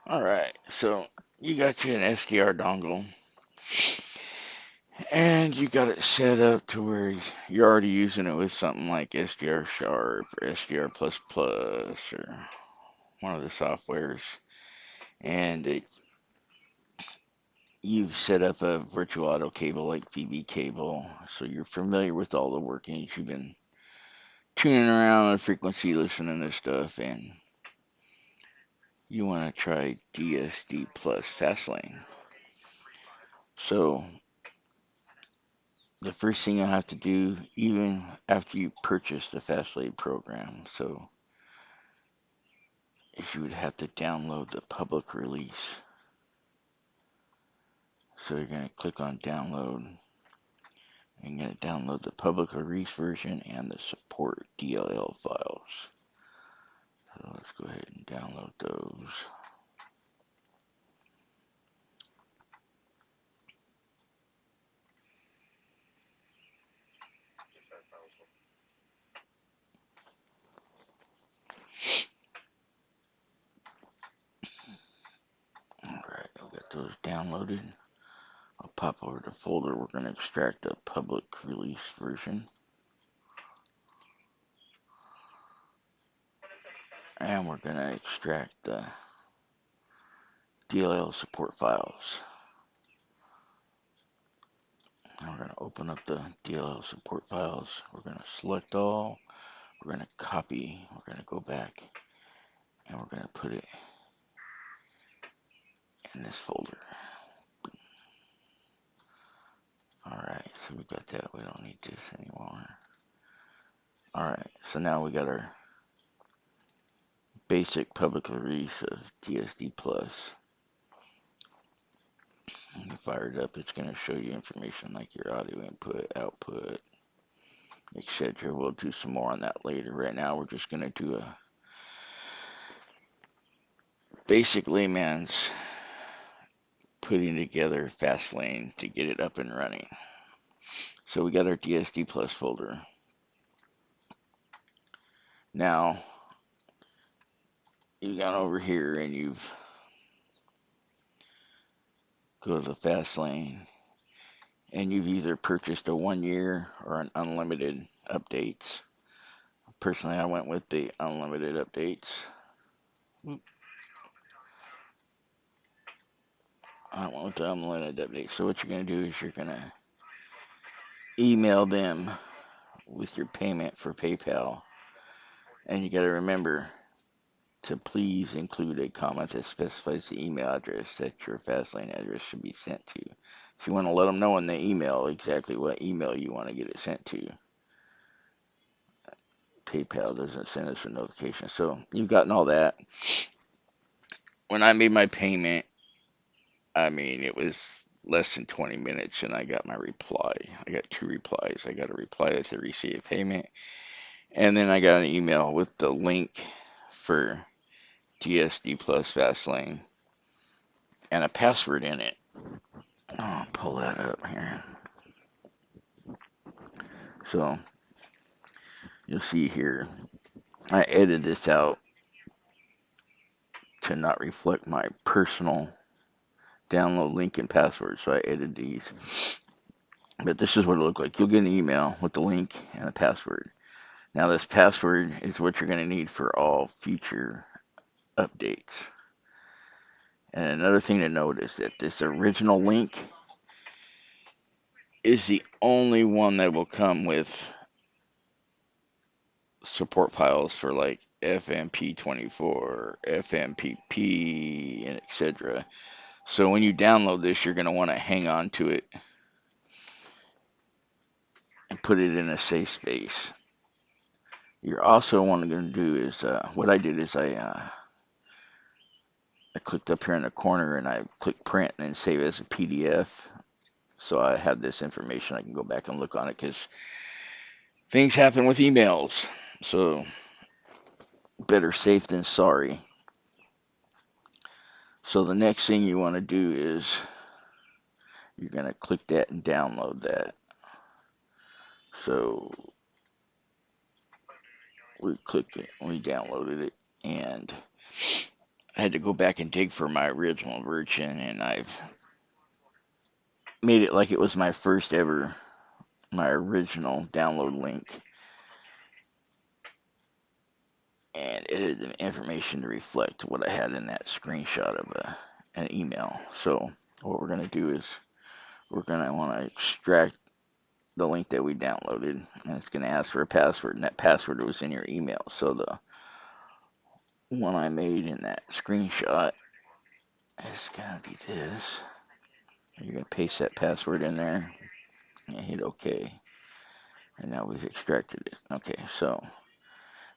Alright, so you got you an SDR dongle, and you got it set up to where you're already using it with something like SDR Sharp or SDR Plus Plus or one of the softwares, and you've set up a virtual auto cable like VB cable, so you're familiar with all the workings. You've been tuning around the frequency, listening to stuff, and you want to try DSD plus Fastlane. So the first thing you'll have to do, even after you purchase the Fastlane program, is you would have to download the public release. So you're going to click on download. And you're going to download the public release version and the support DLL files. So let's go ahead and download those. Alright, we got those downloaded. I'll pop over to folder. We're going to extract the public release version. And we're going to extract the DLL support files. Now we're going to open up the DLL support files. We're going to select all. We're going to copy. We're going to go back and we're going to put it in this folder. Alright, so we got that. We don't need this anymore. Alright, so now we got our basic public release of DSD Plus. When you fire it up, it's going to show you information like your audio input, output, etc. We'll do some more on that later. Right now, we're just going to do a basic layman's putting together Fastlane to get it up and running. So we got our DSD Plus folder. Now, you've gone over here and you've go to the Fastlane and you've either purchased a 1 year or an unlimited updates. Personally, I went with the unlimited updates. I went with the unlimited updates. So what you're going to do is you're going to email them with your payment for PayPal. And you got to remember to please include a comment that specifies the email address that your Fastlane address should be sent to. So you want to let them know in the email exactly what email you want to get it sent to. PayPal doesn't send us a notification. So you've gotten all that. When I made my payment, I mean, it was less than 20 minutes and I got my reply. I got two replies. I got a reply that said receive payment, and then I got an email with the link for DSD Plus Fastlane and a password in it. I'll pull that up here. So you'll see here, I edited this out to not reflect my personal download link and password, so I edited these. But this is what it looked like. You'll get an email with the link and the password. Now this password is what you're going to need for all future updates. And another thing to note is that this original link is the only one that will come with support files for like FMP24, FMPP, and etc. So when you download this, you're going to want to hang on to it and put it in a safe space. You're also going to do is what I did is I clicked up here in the corner and I clicked print and then save it as a PDF. So I have this information. I can go back and look on it because things happen with emails. So better safe than sorry. So the next thing you want to do is you're going to click that and download that. So we clicked it, we downloaded it, and I had to go back and dig for my original version, and I've made it like it was my first ever, my original download link, and edited the information to reflect what I had in that screenshot of an email. So what we're going to do is we're going to want to extract the link that we downloaded, and it's going to ask for a password, and that password was in your email. So the one I made in that screenshot is going to be this. You're going to paste that password in there and hit OK. And now we've extracted it. Okay, so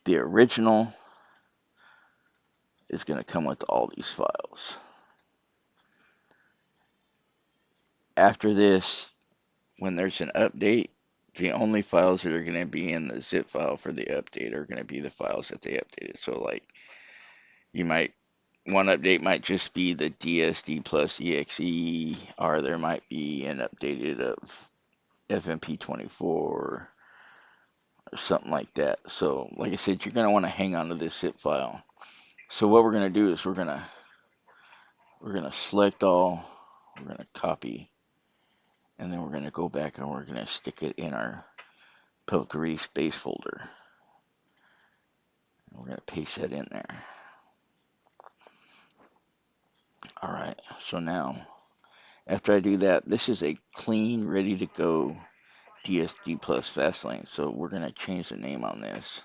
the original is going to come with all these files. After this, when there's an update, the only files that are going to be in the zip file for the update are going to be the files that they updated. So like you might, one update might just be the DSD plus exe, or there might be an updated of FMP24 or something like that. So like I said, you're going to want to hang on to this zip file. So what we're going to do is we're going to select all, we're going to copy, and then we're going to go back and we're going to stick it in our Pilgrim space folder. And we're going to paste that in there. Alright, so now, after I do that, this is a clean, ready to go DSD plus Fastlane. So we're going to change the name on this.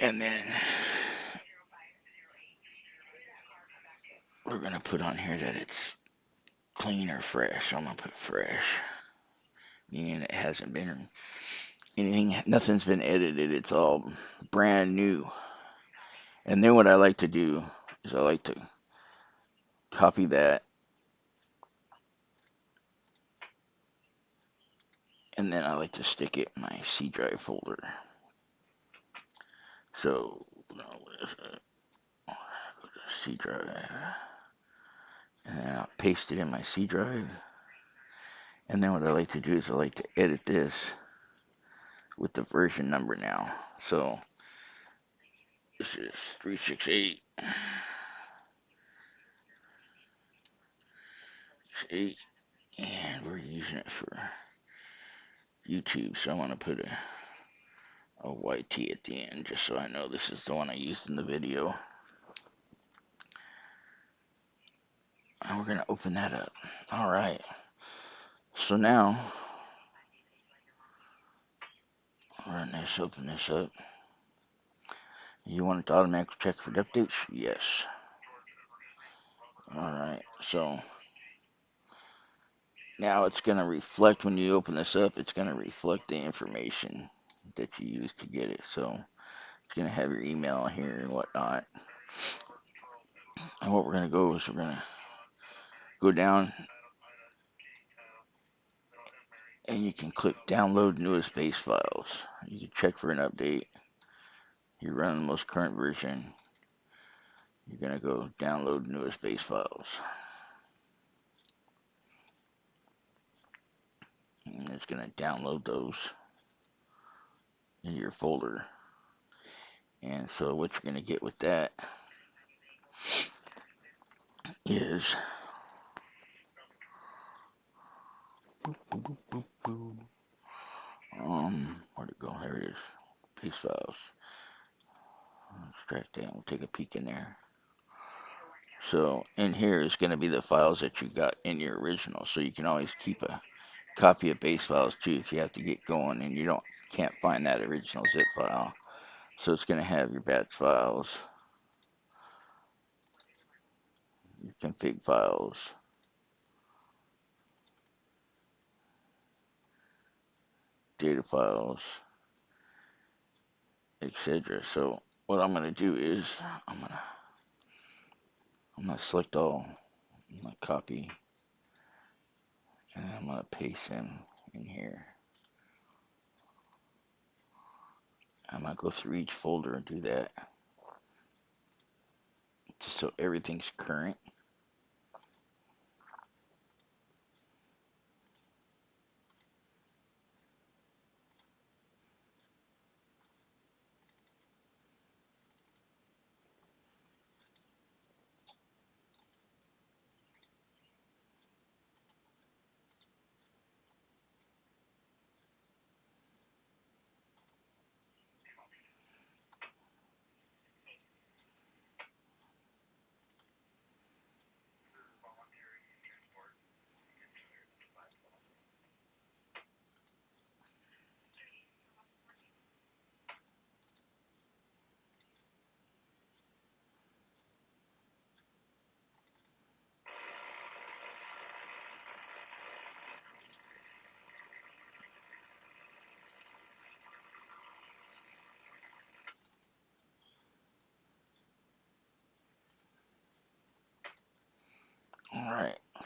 And then we're going to put on here that it's clean or fresh. So I'm going to put fresh, meaning it hasn't been anything, nothing's been edited. It's all brand new. And then what I like to do is I like to copy that, and then I like to stick it in my C drive folder. So, what is it? C drive. And then I'll paste it in my C drive. And then what I like to do is I like to edit this with the version number now. So, this is 368. And we're using it for YouTube. So I want to put a YT at the end just so I know this is the one I used in the video. And we're going to open that up. Alright. So now, run this, open this up. You want it to automatically check for updates? Yes. Alright, so now it's going to reflect, when you open this up, it's going to reflect the information that you used to get it. So it's going to have your email here and whatnot. And what we're going to go is we're going to go down and you can click download newest base files. You can check for an update. You're running the most current version. You're going to go download newest base files. And it's going to download those in your folder. And so what you're going to get with that is where'd it go? There it is. Paste files. Extract that. We'll take a peek in there. So in here is going to be the files that you got in your original. So you can always keep a copy of base files too if you have to get going and you can't find that original zip file. So it's going to have your batch files, your config files, data files, etc. So what I'm going to do is I'm going to select all, I'm going to copy, and I'm going to paste them in here. I'm going to go through each folder and do that just so everything's current.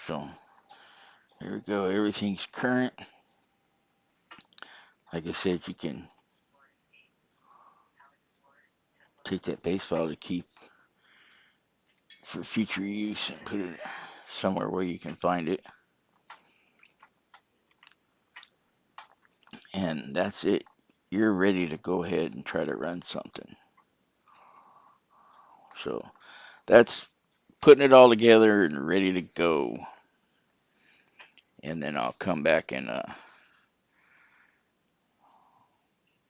So there we go. Everything's current. Like I said, you can take that base file to keep for future use and put it somewhere where you can find it. And that's it. You're ready to go ahead and try to run something. So that's putting it all together and ready to go. And then I'll come back and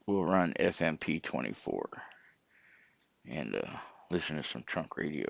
we'll run FMP 24 and listen to some trunk radio.